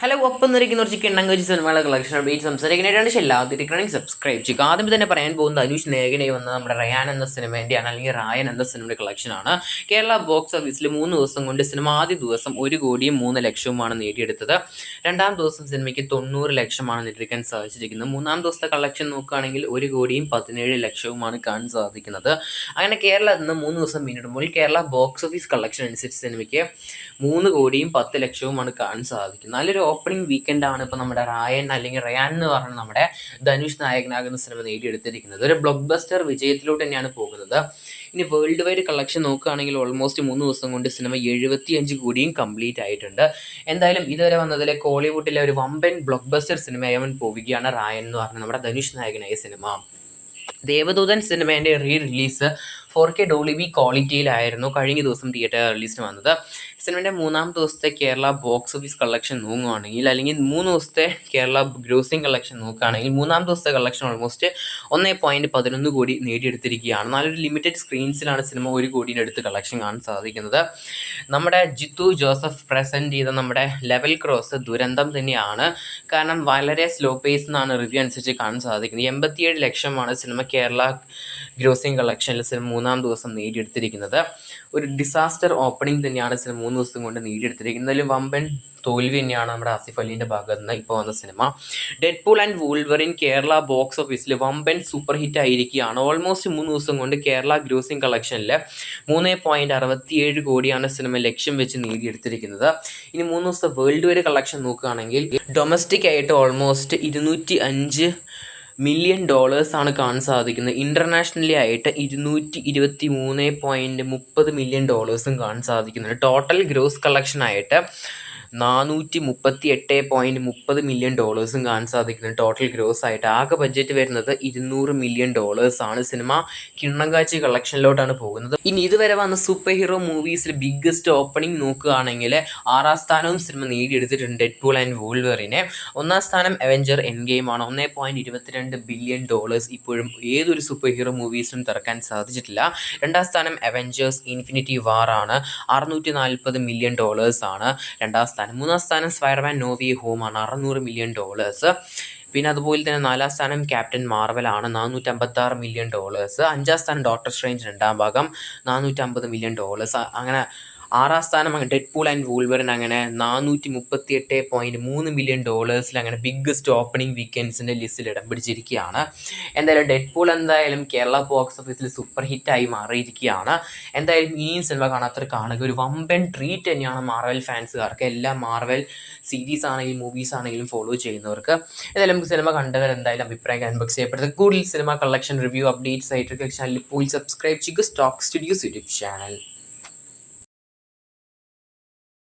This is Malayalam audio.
ഹലോ ഒപ്പം നിൽക്കുന്ന ഒരു ചിക്കൻ നങ്കി സിനിമകളുടെ കളക്ഷൻ അപ്ഡേറ്റ് സംസാരിക്കാനായിട്ടാണ് എല്ലാത്തിരിക്കണമെങ്കിൽ സബ്സ്ക്രൈബ് ചെയ്യുക. ആദ്യം തന്നെ പറയാൻ പോകുന്നത് ധനുഷ് നായകനായി വന്ന നമ്മുടെ റയാൻ എന്ന സിനിമേൻ്റെയാണ്, അല്ലെങ്കിൽ റായൻ എന്ന സിനിമയുടെ കളക്ഷനാണ്. കേരള ബോക്സ് ഓഫീസിൽ 3 ദിവസം കൊണ്ട് സിനിമ ആദ്യ ദിവസം 1,03,00,000 നേടിയെടുത്തത്. രണ്ടാം ദിവസം സിനിമയ്ക്ക് 90 ലക്ഷമാണ് നേടിയെടുക്കാൻ സാധിച്ചിരിക്കുന്നത്. മൂന്നാം ദിവസത്തെ കളക്ഷൻ നോക്കുകയാണെങ്കിൽ 1,17,00,000 കാണാൻ സാധിക്കുന്നത്. അങ്ങനെ കേരളത്തിൽ നിന്ന് 3 ദിവസം പിന്നിടുമ്പോൾ കേരള ബോക്സ് ഓഫീസ് കളക്ഷൻ അനുസരിച്ച് സിനിമയ്ക്ക് 3,10,00,000 കാണാൻ സാധിക്കുന്നത്. നല്ലൊരു ഓപ്പണിംഗ് വീക്കെൻഡാണ് ഇപ്പോൾ നമ്മുടെ റായൻ അല്ലെങ്കിൽ റയാൻ എന്ന് പറഞ്ഞ നമ്മുടെ ധനുഷ് നായകനാകുന്ന സിനിമ നേടിയെടുത്തിരിക്കുന്നത്. ഒരു ബ്ലോക്ക് ബസ്റ്റർ വിജയത്തിലോട്ട് തന്നെയാണ് പോകുന്നത്. ഇനി വേൾഡ് വൈഡ് കളക്ഷൻ നോക്കുകയാണെങ്കിൽ ഓൾമോസ്റ്റ് 3 ദിവസം കൊണ്ട് സിനിമ 75 കോടിയും കംപ്ലീറ്റ് ആയിട്ടുണ്ട്. എന്തായാലും ഇതുവരെ വന്നതിലെ കോളിവുഡിലെ ഒരു വമ്പൻ ബ്ലോക്ക് ബസ്റ്റർ സിനിമയാവാൻ പോവുകയാണ് റായൻ എന്ന് പറഞ്ഞ നമ്മുടെ ധനുഷ് നായകനായ cinema. Devadoothan സിനിമേൻ്റെ release 4K Dolby ക്വാളിറ്റിയിലായിരുന്നു കഴിഞ്ഞ ദിവസം തിയേറ്റർ റിലീസിന് വന്നത്. സിനിമയുടെ 3-ാം ദിവസത്തെ കേരള ബോക്സ് ഓഫീസ് കളക്ഷൻ നോക്കുകയാണെങ്കിൽ, അല്ലെങ്കിൽ 3 ദിവസത്തെ കേരള ഗ്രോസിംഗ് കളക്ഷൻ നോക്കുകയാണെങ്കിൽ 3-ാം ദിവസത്തെ കളക്ഷൻ ഓൾമോസ്റ്റ് 1.11 കോടി നേടിയെടുത്തിരിക്കുകയാണ്. നല്ലൊരു ലിമിറ്റഡ് സ്ക്രീൻസിലാണ് സിനിമ 1 കോടിയുടെ അടുത്ത് കളക്ഷൻ കാണാൻ സാധിക്കുന്നത്. നമ്മുടെ ജിത്തു ജോസഫ് പ്രസൻറ്റ് ചെയ്ത നമ്മുടെ ലെവൽ ക്രോസ് ദുരന്തം തന്നെയാണ്. കാരണം വളരെ സ്ലോ പേസ് എന്നാണ് റിവ്യൂ അനുസരിച്ച് കാണാൻ സാധിക്കുന്നത്. 87 ലക്ഷമാണ് സിനിമ കേരള ഗ്രോസിംഗ് കളക്ഷനിൽ സിനിമ 3-ാം ദിവസം നേടിയെടുത്തിരിക്കുന്നത്. ഒരു ഡിസാസ്റ്റർ ഓപ്പണിംഗ് തന്നെയാണ് സിനിമ 3 ദിവസം കൊണ്ട് നേടിയെടുത്തിരിക്കുന്നത്. അതിലും വമ്പൻ തോൽവി തന്നെയാണ് നമ്മുടെ ആസിഫ് അലീൻ്റെ ഭാഗത്ത് നിന്ന് ഇപ്പോൾ വന്ന cinema. Deadpool and Wolverine Kerala box ഓഫീസിൽ വമ്പൻ സൂപ്പർ ഹിറ്റ് ആയിരിക്കുകയാണ്. ഓൾമോസ്റ്റ് 3 ദിവസം കൊണ്ട് കേരള ഗ്രോസിംഗ് കളക്ഷനിൽ 3.67 കോടിയാണ് സിനിമ ലക്ഷ്യം വെച്ച് നേടിയെടുത്തിരിക്കുന്നത്. ഇനി 3 ദിവസത്തെ വേൾഡ് വൈഡ് കളക്ഷൻ നോക്കുകയാണെങ്കിൽ ഡൊമസ്റ്റിക് ആയിട്ട് ഓൾമോസ്റ്റ് $205 മില്യൺ ആണ് കാണാൻ സാധിക്കുന്നത്. ഇൻ്റർനാഷണലി ആയിട്ട് $223.30 മില്യൺ കാണാൻ സാധിക്കുന്നുണ്ട്. ടോട്ടൽ ഗ്രോസ് കളക്ഷനായിട്ട് $438.30 മില്യൺ കാണാൻ സാധിക്കുന്നത്. ടോട്ടൽ ഗ്രോസ് ആയിട്ട് ആകെ ബഡ്ജറ്റ് വരുന്നത് $200 മില്യൺ ആണ്. സിനിമ കിണ്ണങ്കാച്ചി കളക്ഷനിലോട്ടാണ് പോകുന്നത്. ഇനി ഇതുവരെ വന്ന സൂപ്പർ ഹീറോ മൂവീസിൽ ബിഗ്ഗസ്റ്റ് ഓപ്പണിംഗ് നോക്കുകയാണെങ്കിൽ 6-ാം സ്ഥാനവും സിനിമ നേടിയെടുത്തിട്ടുണ്ട് ഡെഡ്പൂൾ ആൻഡ് വൂൾവറിനെ. 1-ാം സ്ഥാനം അവെഞ്ചർ എൻഡ് ഗെയിമാണ്. $1.22 ബില്യൺ ഇപ്പോഴും ഏതൊരു സൂപ്പർ ഹീറോ മൂവീസിനും തിറക്കാൻ സാധിച്ചിട്ടില്ല. 2-ാം സ്ഥാനം അവെഞ്ചേഴ്സ് ഇൻഫിനിറ്റി വാർ ആണ്. $640 മില്യൺ ആണ് 2-ാം സ്ഥാനം. 3-ാം സ്ഥാനം സ്പൈഡർമാൻ നോ വേ ഹോം ആണ്. $600 മില്യൺ. പിന്നെ അതുപോലെ തന്നെ 4-ാം സ്ഥാനം ക്യാപ്റ്റൻ മാർവൽ ആണ്. $456 മില്യൺ. 5-ാം സ്ഥാനം ഡോക്ടർ സ്ട്രേഞ്ച് 2-ാം ഭാഗം $450 മില്യൺ. അങ്ങനെ 6-ാം സ്ഥാനം ഡെഡ്പൂൾ ആൻഡ് വൂൾവറിൻ അങ്ങനെ $438.3 മില്യൺ അങ്ങനെ ബിഗ്ഗസ്റ്റ് ഓപ്പണിംഗ് വീക്കെൻഡ്സിൻ്റെ ലിസ്റ്റിൽ ഇടം പിടിച്ചിരിക്കുകയാണ്. എന്തായാലും ഡെഡ്പൂൾ എന്തായാലും കേരള ബോക്സ് ഓഫീസിൽ സൂപ്പർ ഹിറ്റായി മാറിയിരിക്കുകയാണ്. എന്തായാലും ഇനിയും സിനിമ കാണാത്തവർ കാണുക. ഒരു വമ്പൻ ട്രീറ്റ് തന്നെയാണ് മാർവൽ ഫാൻസുകാർക്ക്, എല്ലാ മാർവൽ സീരീസ് ആണെങ്കിലും മൂവീസ് ആണെങ്കിലും ഫോളോ ചെയ്യുന്നവർക്ക്. എന്തായാലും നമുക്ക് സിനിമ കണ്ടവർ എന്തായാലും അഭിപ്രായം അൺബോക്സ് ചെയ്യപ്പെടുന്നത്. കൂടുതൽ സിനിമ കളക്ഷൻ റിവ്യൂ അപ്ഡേറ്റ്സ് ആയിട്ട് ചാനലിൽ പോയി സബ്സ്ക്രൈബ് ചെയ്യുക. Stock studios YouTube channel.